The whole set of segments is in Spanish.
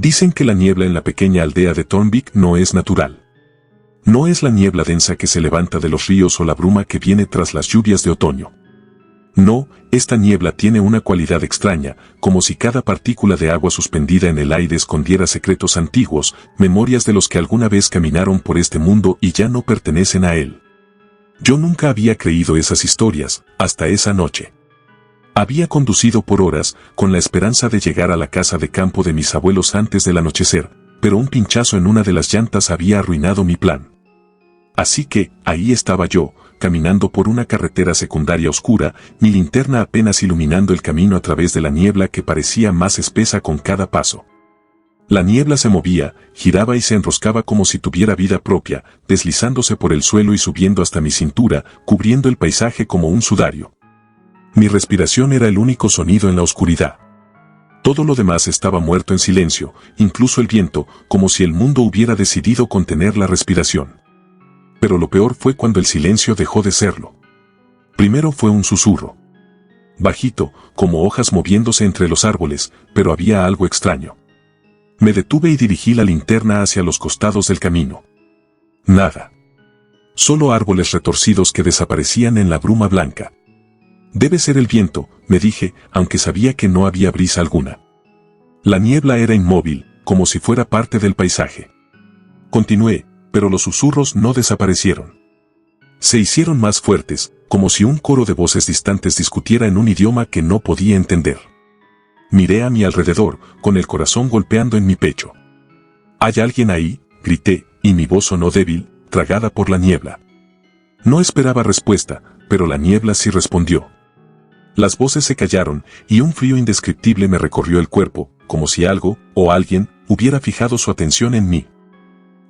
Dicen que la niebla en la pequeña aldea de Thornvik no es natural. No es la niebla densa que se levanta de los ríos o la bruma que viene tras las lluvias de otoño. No, esta niebla tiene una cualidad extraña, como si cada partícula de agua suspendida en el aire escondiera secretos antiguos, memorias de los que alguna vez caminaron por este mundo y ya no pertenecen a él. Yo nunca había creído esas historias, hasta esa noche. Había conducido por horas, con la esperanza de llegar a la casa de campo de mis abuelos antes del anochecer, pero un pinchazo en una de las llantas había arruinado mi plan. Así que, ahí estaba yo, caminando por una carretera secundaria oscura, mi linterna apenas iluminando el camino a través de la niebla que parecía más espesa con cada paso. La niebla se movía, giraba y se enroscaba como si tuviera vida propia, deslizándose por el suelo y subiendo hasta mi cintura, cubriendo el paisaje como un sudario. Mi respiración era el único sonido en la oscuridad. Todo lo demás estaba muerto en silencio, incluso el viento, como si el mundo hubiera decidido contener la respiración. Pero lo peor fue cuando el silencio dejó de serlo. Primero fue un susurro. Bajito, como hojas moviéndose entre los árboles, pero había algo extraño. Me detuve y dirigí la linterna hacia los costados del camino. Nada. Solo árboles retorcidos que desaparecían en la bruma blanca. Debe ser el viento, me dije, aunque sabía que no había brisa alguna. La niebla era inmóvil, como si fuera parte del paisaje. Continué, pero los susurros no desaparecieron. Se hicieron más fuertes, como si un coro de voces distantes discutiera en un idioma que no podía entender. Miré a mi alrededor, con el corazón golpeando en mi pecho. «¿Hay alguien ahí?», grité, y mi voz sonó débil, tragada por la niebla. No esperaba respuesta, pero la niebla sí respondió. Las voces se callaron, y un frío indescriptible me recorrió el cuerpo, como si algo, o alguien, hubiera fijado su atención en mí.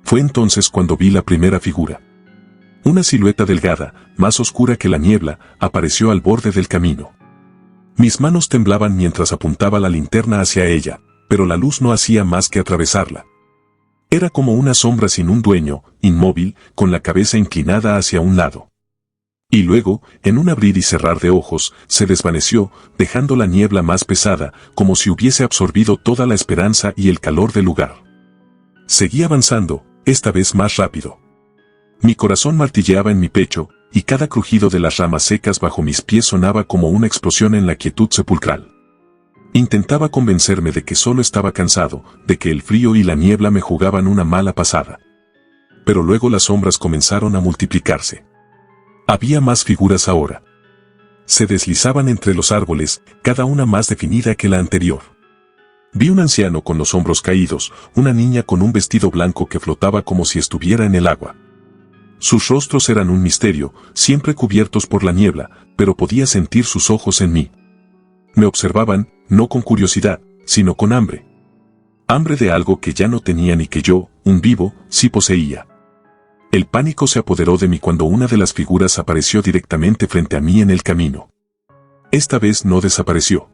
Fue entonces cuando vi la primera figura. Una silueta delgada, más oscura que la niebla, apareció al borde del camino. Mis manos temblaban mientras apuntaba la linterna hacia ella, pero la luz no hacía más que atravesarla. Era como una sombra sin un dueño, inmóvil, con la cabeza inclinada hacia un lado. Y luego, en un abrir y cerrar de ojos, se desvaneció, dejando la niebla más pesada, como si hubiese absorbido toda la esperanza y el calor del lugar. Seguí avanzando, esta vez más rápido. Mi corazón martilleaba en mi pecho, y cada crujido de las ramas secas bajo mis pies sonaba como una explosión en la quietud sepulcral. Intentaba convencerme de que solo estaba cansado, de que el frío y la niebla me jugaban una mala pasada. Pero luego las sombras comenzaron a multiplicarse. Había más figuras ahora. Se deslizaban entre los árboles, cada una más definida que la anterior. Vi un anciano con los hombros caídos, una niña con un vestido blanco que flotaba como si estuviera en el agua. Sus rostros eran un misterio, siempre cubiertos por la niebla, pero podía sentir sus ojos en mí. Me observaban, no con curiosidad, sino con hambre. Hambre de algo que ya no tenían y que yo, un vivo, sí poseía. El pánico se apoderó de mí cuando una de las figuras apareció directamente frente a mí en el camino. Esta vez no desapareció.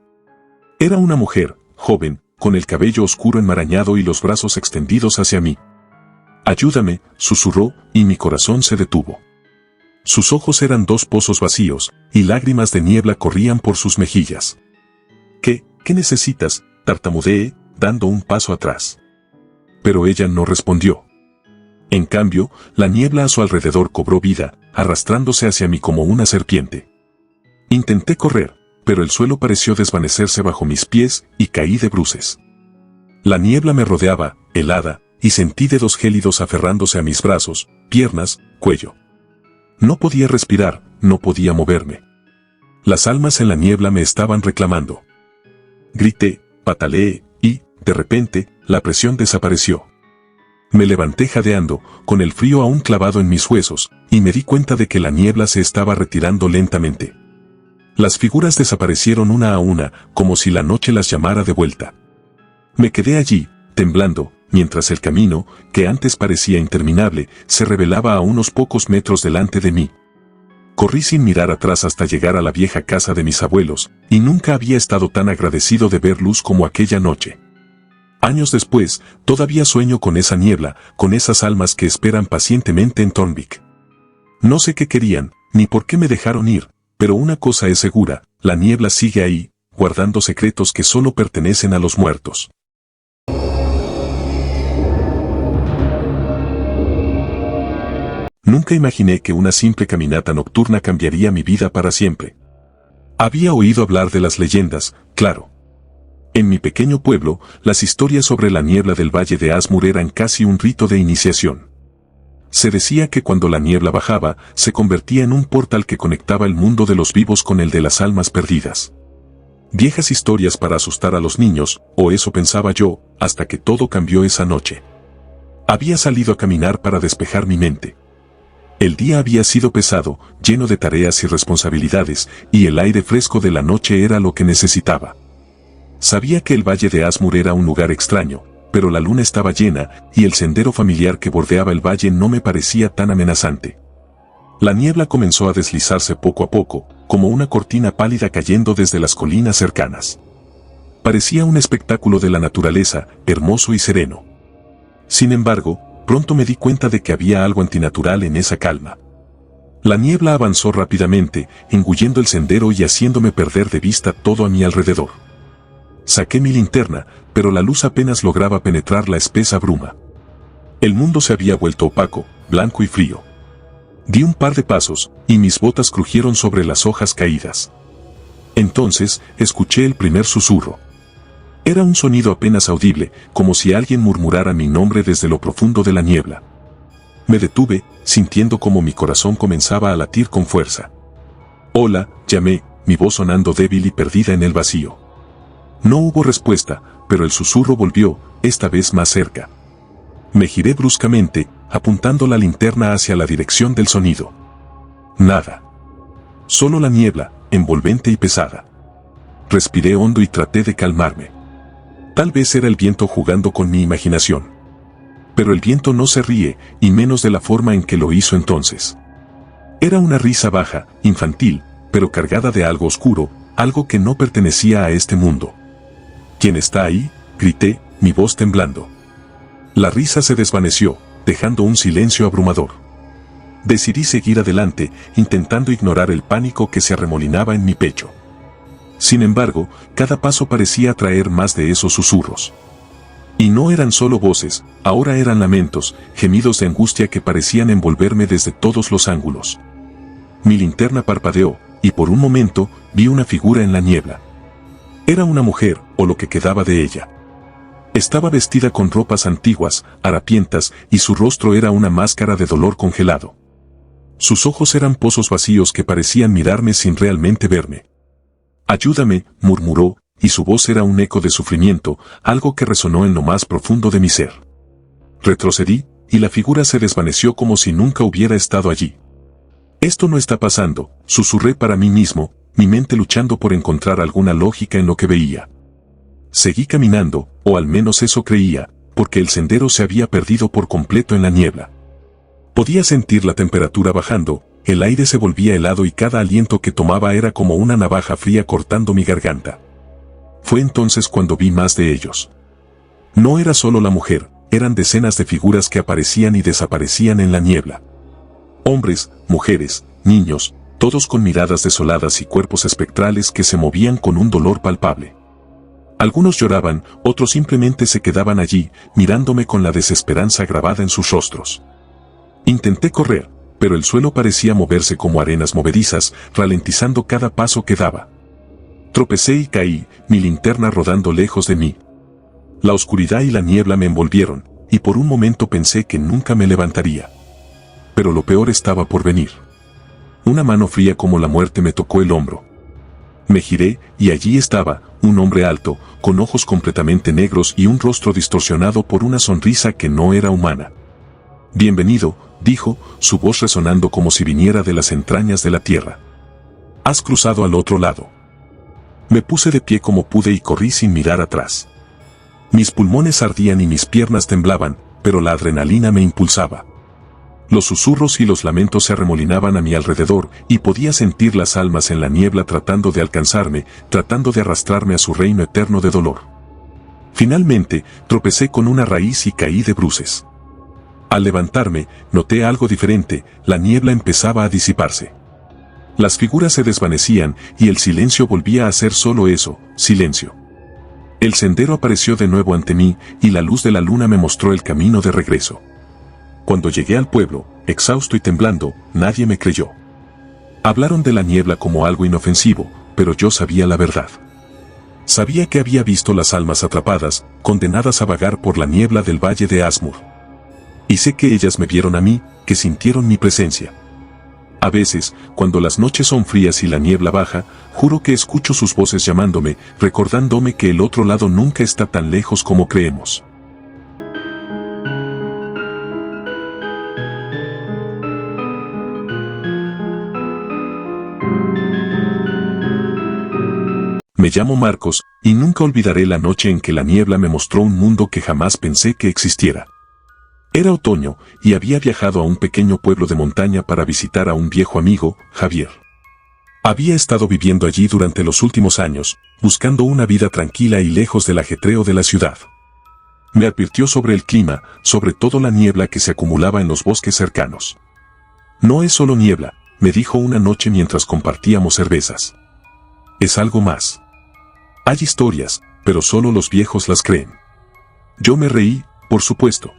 Era una mujer, joven, con el cabello oscuro enmarañado y los brazos extendidos hacia mí. «Ayúdame», susurró, y mi corazón se detuvo. Sus ojos eran dos pozos vacíos, y lágrimas de niebla corrían por sus mejillas. ¿Qué necesitas?», tartamudeé, dando un paso atrás. Pero ella no respondió. En cambio, la niebla a su alrededor cobró vida, arrastrándose hacia mí como una serpiente. Intenté correr, pero el suelo pareció desvanecerse bajo mis pies y caí de bruces. La niebla me rodeaba, helada, y sentí dedos gélidos aferrándose a mis brazos, piernas, cuello. No podía respirar, no podía moverme. Las almas en la niebla me estaban reclamando. Grité, pataleé, y, de repente, la presión desapareció. Me levanté jadeando, con el frío aún clavado en mis huesos, y me di cuenta de que la niebla se estaba retirando lentamente. Las figuras desaparecieron una a una, como si la noche las llamara de vuelta. Me quedé allí, temblando, mientras el camino, que antes parecía interminable, se revelaba a unos pocos metros delante de mí. Corrí sin mirar atrás hasta llegar a la vieja casa de mis abuelos, y nunca había estado tan agradecido de ver luz como aquella noche. Años después, todavía sueño con esa niebla, con esas almas que esperan pacientemente en Thornvik. No sé qué querían, ni por qué me dejaron ir, pero una cosa es segura, la niebla sigue ahí, guardando secretos que solo pertenecen a los muertos. Nunca imaginé que una simple caminata nocturna cambiaría mi vida para siempre. Había oído hablar de las leyendas, claro. En mi pequeño pueblo, las historias sobre la niebla del Valle de Asmur eran casi un rito de iniciación. Se decía que cuando la niebla bajaba, se convertía en un portal que conectaba el mundo de los vivos con el de las almas perdidas. Viejas historias para asustar a los niños, o eso pensaba yo, hasta que todo cambió esa noche. Había salido a caminar para despejar mi mente. El día había sido pesado, lleno de tareas y responsabilidades, y el aire fresco de la noche era lo que necesitaba. Sabía que el Valle de Asmur era un lugar extraño, pero la luna estaba llena, y el sendero familiar que bordeaba el valle no me parecía tan amenazante. La niebla comenzó a deslizarse poco a poco, como una cortina pálida cayendo desde las colinas cercanas. Parecía un espectáculo de la naturaleza, hermoso y sereno. Sin embargo, pronto me di cuenta de que había algo antinatural en esa calma. La niebla avanzó rápidamente, engullendo el sendero y haciéndome perder de vista todo a mi alrededor. Saqué mi linterna, pero la luz apenas lograba penetrar la espesa bruma. El mundo se había vuelto opaco, blanco y frío. Di un par de pasos, y mis botas crujieron sobre las hojas caídas. Entonces, escuché el primer susurro. Era un sonido apenas audible, como si alguien murmurara mi nombre desde lo profundo de la niebla. Me detuve, sintiendo como mi corazón comenzaba a latir con fuerza. «Hola», llamé, mi voz sonando débil y perdida en el vacío. No hubo respuesta, pero el susurro volvió, esta vez más cerca. Me giré bruscamente, apuntando la linterna hacia la dirección del sonido. Nada. Solo la niebla, envolvente y pesada. Respiré hondo y traté de calmarme. Tal vez era el viento jugando con mi imaginación. Pero el viento no se ríe, y menos de la forma en que lo hizo entonces. Era una risa baja, infantil, pero cargada de algo oscuro, algo que no pertenecía a este mundo. «¿Quién está ahí?», grité, mi voz temblando. La risa se desvaneció, dejando un silencio abrumador. Decidí seguir adelante, intentando ignorar el pánico que se arremolinaba en mi pecho. Sin embargo, cada paso parecía traer más de esos susurros. Y no eran solo voces, ahora eran lamentos, gemidos de angustia que parecían envolverme desde todos los ángulos. Mi linterna parpadeó, y por un momento, vi una figura en la niebla. Era una mujer, o lo que quedaba de ella. Estaba vestida con ropas antiguas, harapientas, y su rostro era una máscara de dolor congelado. Sus ojos eran pozos vacíos que parecían mirarme sin realmente verme. «Ayúdame», murmuró, y su voz era un eco de sufrimiento, algo que resonó en lo más profundo de mi ser. Retrocedí, y la figura se desvaneció como si nunca hubiera estado allí. «Esto no está pasando», susurré para mí mismo, mi mente luchando por encontrar alguna lógica en lo que veía. Seguí caminando, o al menos eso creía, porque el sendero se había perdido por completo en la niebla. Podía sentir la temperatura bajando, el aire se volvía helado y cada aliento que tomaba era como una navaja fría cortando mi garganta. Fue entonces cuando vi más de ellos. No era solo la mujer, eran decenas de figuras que aparecían y desaparecían en la niebla. Hombres, mujeres, niños, todos con miradas desoladas y cuerpos espectrales que se movían con un dolor palpable. Algunos lloraban, otros simplemente se quedaban allí, mirándome con la desesperanza grabada en sus rostros. Intenté correr, pero el suelo parecía moverse como arenas movedizas, ralentizando cada paso que daba. Tropecé y caí, mi linterna rodando lejos de mí. La oscuridad y la niebla me envolvieron, y por un momento pensé que nunca me levantaría. Pero lo peor estaba por venir. Una mano fría como la muerte me tocó el hombro. Me giré, y allí estaba, un hombre alto, con ojos completamente negros y un rostro distorsionado por una sonrisa que no era humana. «Bienvenido», dijo, su voz resonando como si viniera de las entrañas de la tierra. «Has cruzado al otro lado». Me puse de pie como pude y corrí sin mirar atrás. Mis pulmones ardían y mis piernas temblaban, pero la adrenalina me impulsaba. Los susurros y los lamentos se arremolinaban a mi alrededor, y podía sentir las almas en la niebla tratando de alcanzarme, tratando de arrastrarme a su reino eterno de dolor. Finalmente, tropecé con una raíz y caí de bruces. Al levantarme, noté algo diferente, la niebla empezaba a disiparse. Las figuras se desvanecían, y el silencio volvía a ser solo eso, silencio. El sendero apareció de nuevo ante mí, y la luz de la luna me mostró el camino de regreso. Cuando llegué al pueblo, exhausto y temblando, nadie me creyó. Hablaron de la niebla como algo inofensivo, pero yo sabía la verdad. Sabía que había visto las almas atrapadas, condenadas a vagar por la niebla del valle de Asmur. Y sé que ellas me vieron a mí, que sintieron mi presencia. A veces, cuando las noches son frías y la niebla baja, juro que escucho sus voces llamándome, recordándome que el otro lado nunca está tan lejos como creemos. Me llamo Marcos, y nunca olvidaré la noche en que la niebla me mostró un mundo que jamás pensé que existiera. Era otoño, y había viajado a un pequeño pueblo de montaña para visitar a un viejo amigo, Javier. Había estado viviendo allí durante los últimos años, buscando una vida tranquila y lejos del ajetreo de la ciudad. Me advirtió sobre el clima, sobre todo la niebla que se acumulaba en los bosques cercanos. No es solo niebla, me dijo una noche mientras compartíamos cervezas. Es algo más. Hay historias, pero solo los viejos las creen. Yo me reí, por supuesto.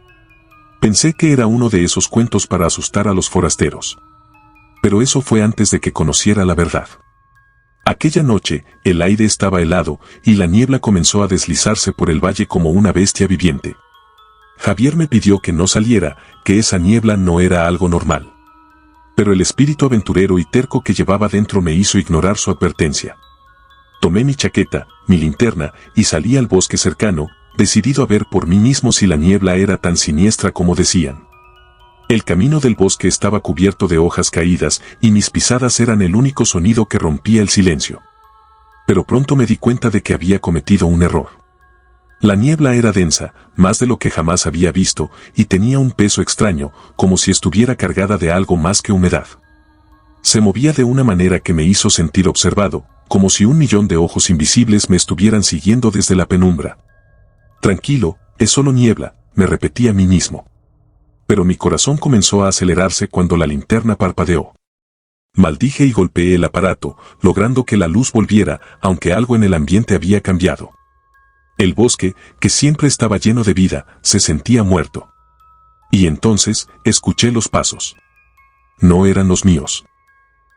Pensé que era uno de esos cuentos para asustar a los forasteros. Pero eso fue antes de que conociera la verdad. Aquella noche, el aire estaba helado, y la niebla comenzó a deslizarse por el valle como una bestia viviente. Javier me pidió que no saliera, que esa niebla no era algo normal. Pero el espíritu aventurero y terco que llevaba dentro me hizo ignorar su advertencia. Tomé mi chaqueta, mi linterna, y salí al bosque cercano, decidido a ver por mí mismo si la niebla era tan siniestra como decían. El camino del bosque estaba cubierto de hojas caídas, y mis pisadas eran el único sonido que rompía el silencio. Pero pronto me di cuenta de que había cometido un error. La niebla era densa, más de lo que jamás había visto, y tenía un peso extraño, como si estuviera cargada de algo más que humedad. Se movía de una manera que me hizo sentir observado, como si 1.000.000 de ojos invisibles me estuvieran siguiendo desde la penumbra. Tranquilo, es solo niebla, me repetí a mí mismo. Pero mi corazón comenzó a acelerarse cuando la linterna parpadeó. Maldije y golpeé el aparato, logrando que la luz volviera, aunque algo en el ambiente había cambiado. El bosque, que siempre estaba lleno de vida, se sentía muerto. Y entonces, escuché los pasos. No eran los míos.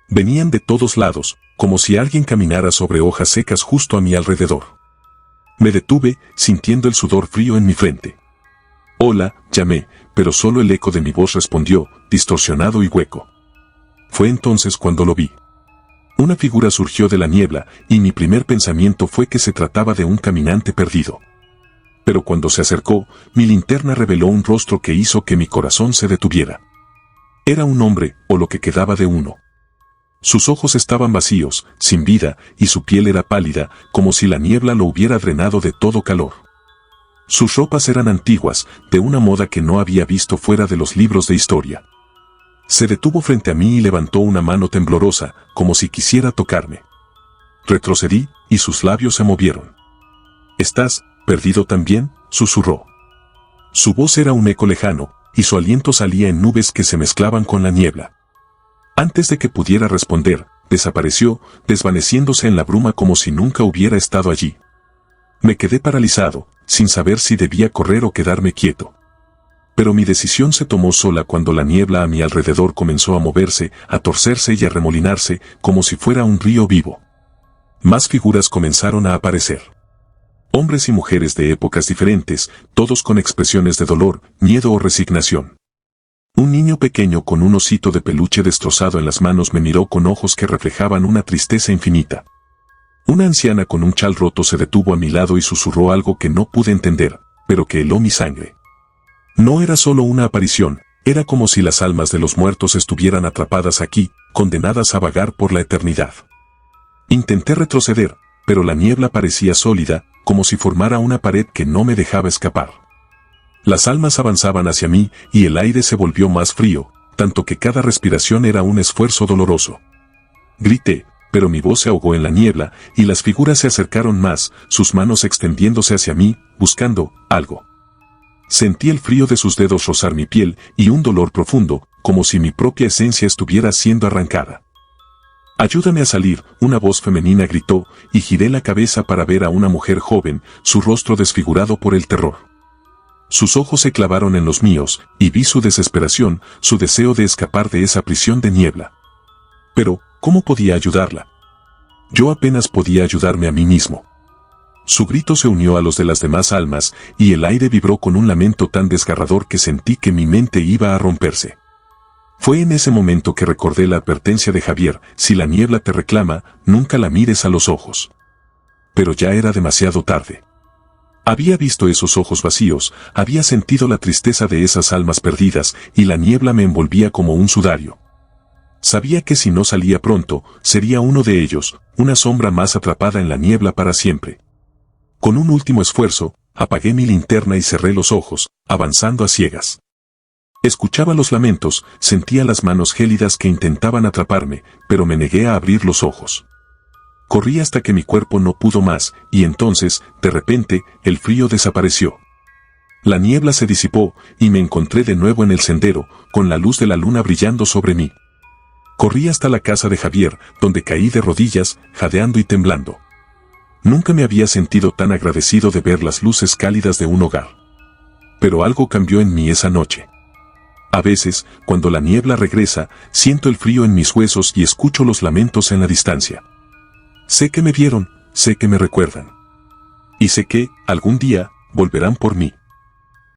Venían de todos lados, como si alguien caminara sobre hojas secas justo a mi alrededor. Me detuve, sintiendo el sudor frío en mi frente. Hola, llamé, pero solo el eco de mi voz respondió, distorsionado y hueco. Fue entonces cuando lo vi. Una figura surgió de la niebla, y mi primer pensamiento fue que se trataba de un caminante perdido. Pero cuando se acercó, mi linterna reveló un rostro que hizo que mi corazón se detuviera. Era un hombre, o lo que quedaba de uno. Sus ojos estaban vacíos, sin vida, y su piel era pálida, como si la niebla lo hubiera drenado de todo calor. Sus ropas eran antiguas, de una moda que no había visto fuera de los libros de historia. Se detuvo frente a mí y levantó una mano temblorosa, como si quisiera tocarme. Retrocedí, y sus labios se movieron. ¿Estás perdido también?, susurró. Su voz era un eco lejano, y su aliento salía en nubes que se mezclaban con la niebla. Antes de que pudiera responder, desapareció, desvaneciéndose en la bruma como si nunca hubiera estado allí. Me quedé paralizado, sin saber si debía correr o quedarme quieto. Pero mi decisión se tomó sola cuando la niebla a mi alrededor comenzó a moverse, a torcerse y a remolinarse, como si fuera un río vivo. Más figuras comenzaron a aparecer. Hombres y mujeres de épocas diferentes, todos con expresiones de dolor, miedo o resignación. Un niño pequeño con un osito de peluche destrozado en las manos me miró con ojos que reflejaban una tristeza infinita. Una anciana con un chal roto se detuvo a mi lado y susurró algo que no pude entender, pero que heló mi sangre. No era solo una aparición, era como si las almas de los muertos estuvieran atrapadas aquí, condenadas a vagar por la eternidad. Intenté retroceder, pero la niebla parecía sólida, como si formara una pared que no me dejaba escapar. Las almas avanzaban hacia mí, y el aire se volvió más frío, tanto que cada respiración era un esfuerzo doloroso. Grité, pero mi voz se ahogó en la niebla, y las figuras se acercaron más, sus manos extendiéndose hacia mí, buscando algo. Sentí el frío de sus dedos rozar mi piel, y un dolor profundo, como si mi propia esencia estuviera siendo arrancada. «Ayúdame a salir», una voz femenina gritó, y giré la cabeza para ver a una mujer joven, su rostro desfigurado por el terror. Sus ojos se clavaron en los míos, y vi su desesperación, su deseo de escapar de esa prisión de niebla. Pero, ¿cómo podía ayudarla? Yo apenas podía ayudarme a mí mismo. Su grito se unió a los de las demás almas, y el aire vibró con un lamento tan desgarrador que sentí que mi mente iba a romperse. Fue en ese momento que recordé la advertencia de Javier: si la niebla te reclama, nunca la mires a los ojos. Pero ya era demasiado tarde. Había visto esos ojos vacíos, había sentido la tristeza de esas almas perdidas, y la niebla me envolvía como un sudario. Sabía que si no salía pronto, sería uno de ellos, una sombra más atrapada en la niebla para siempre. Con un último esfuerzo, apagué mi linterna y cerré los ojos, avanzando a ciegas. Escuchaba los lamentos, sentía las manos gélidas que intentaban atraparme, pero me negué a abrir los ojos. Corrí hasta que mi cuerpo no pudo más, y entonces, de repente, el frío desapareció. La niebla se disipó, y me encontré de nuevo en el sendero, con la luz de la luna brillando sobre mí. Corrí hasta la casa de Javier, donde caí de rodillas, jadeando y temblando. Nunca me había sentido tan agradecido de ver las luces cálidas de un hogar. Pero algo cambió en mí esa noche. A veces, cuando la niebla regresa, siento el frío en mis huesos y escucho los lamentos en la distancia. Sé que me vieron, sé que me recuerdan. Y sé que, algún día, volverán por mí.